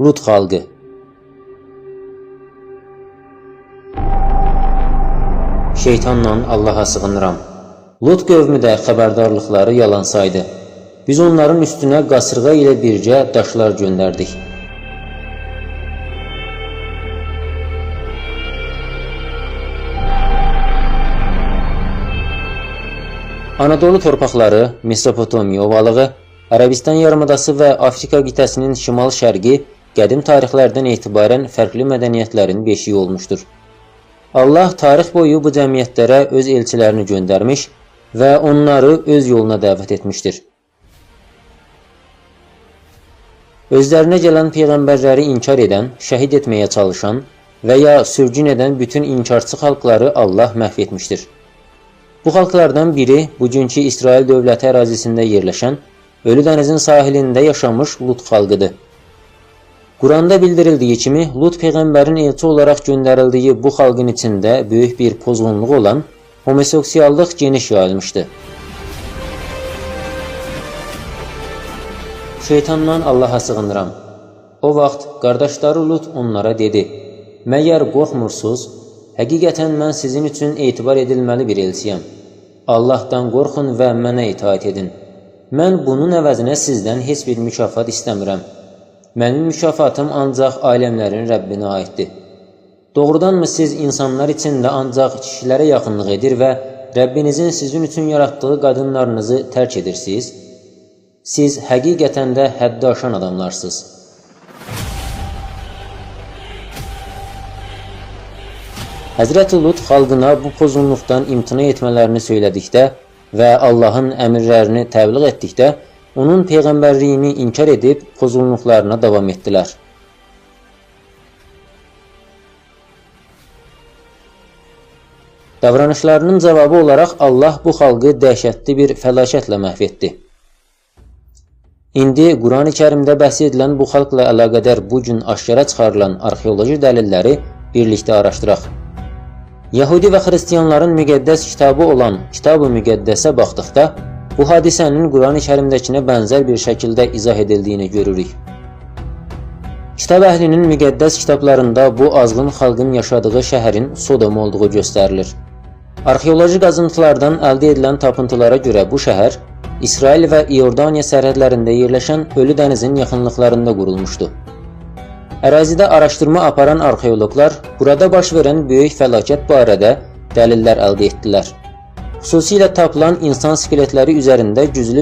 Lut xalqı. Şeytanla Allaha sığınıram. Lut qövmü də xəbərdarlıqları yalan saydı. Biz onların üstünə qasırğa ilə bircə daşlar göndərdik. Anadolu torpaqları, Mesopotamiya ovalığı, Ərəbistan yarımadası və Afrika qitəsinin şimal-şərqi qədim tarixlərdən etibarən fərqli mədəniyyətlərin beşiyi olmuşdur. Allah tarix boyu bu cəmiyyətlərə öz elçilərini göndərmiş və onları öz yoluna dəvət etmişdir. Özlərinə gələn peyğəmbərləri inkar edən, şəhid etməyə çalışan və ya sürgün edən bütün inkarçı xalqları Allah məhv etmişdir. Bu xalqlardan biri bugünkü İsrail dövləti ərazisində yerləşən, Ölü dənizin sahilində yaşamış Lut xalqıdır. Quranda bildirildiyi kimi, Lut peyğəmbərin elçi olaraq göndərildiyi bu xalqın içində böyük bir pozğunluq olan homoseksuallıq geniş yayılmışdı. Şeytandan Allaha sığınıram. O vaxt qardaşları Lut onlara dedi: "Məyər qorxmursuz? Həqiqətən mən sizin üçün etibar edilməli bir elçiyəm. Allahdan qorxun və mənə itaat edin. Mən bunun əvəzinə sizdən heç bir mükafat istəmirəm. Mənim mükafatım ancaq aləmlərin Rəbbinə aiddir. Doğrudanmı siz insanlar içində ancaq kişilərə yaxınlıq edir və Rəbbinizin sizin üçün yaratdığı qadınlarınızı tərk edirsiniz? Siz həqiqətən də həddi aşan adamlarsınız." Həzrəti Lut xalqına bu pozğunluqdan imtina etmələrini söylədikdə və Allahın əmrlərini təbliğ etdikdə, onun peyğəmbərliyini inkar edib pozğunluqlarına davam etdilər. Davranışlarının cavabı olaraq Allah bu xalqı dəhşətli bir fəlakətlə məhv etdi. İndi Quran-ı Kərimdə bəhs edilən bu xalqla əlaqədar bugün aşkara çıxarılan arxeoloji dəlilləri birlikdə araşdıraq. Yahudi və xristiyanların müqəddəs kitabı olan Kitab-ı Müqəddəsə baxdıqda, bu hadisənin Quran-ı Kərimdəkinə bənzər bir şəkildə izah edildiyini görürük. Kitab əhlinin müqəddəs kitablarında bu azğın xalqın yaşadığı şəhərin Sodom olduğu göstərilir. Arxeoloji qazıntılardan əldə edilən tapıntılara görə bu şəhər İsrail və İordaniya sərhədlərində yerləşən Ölü dənizin yaxınlıqlarında qurulmuşdu. Ərazidə araşdırma aparan arxeoloqlar burada baş verən böyük fəlakət barədə dəlillər əldə etdilər. Xüsusilə tapılan insan skeletləri üzərində güclü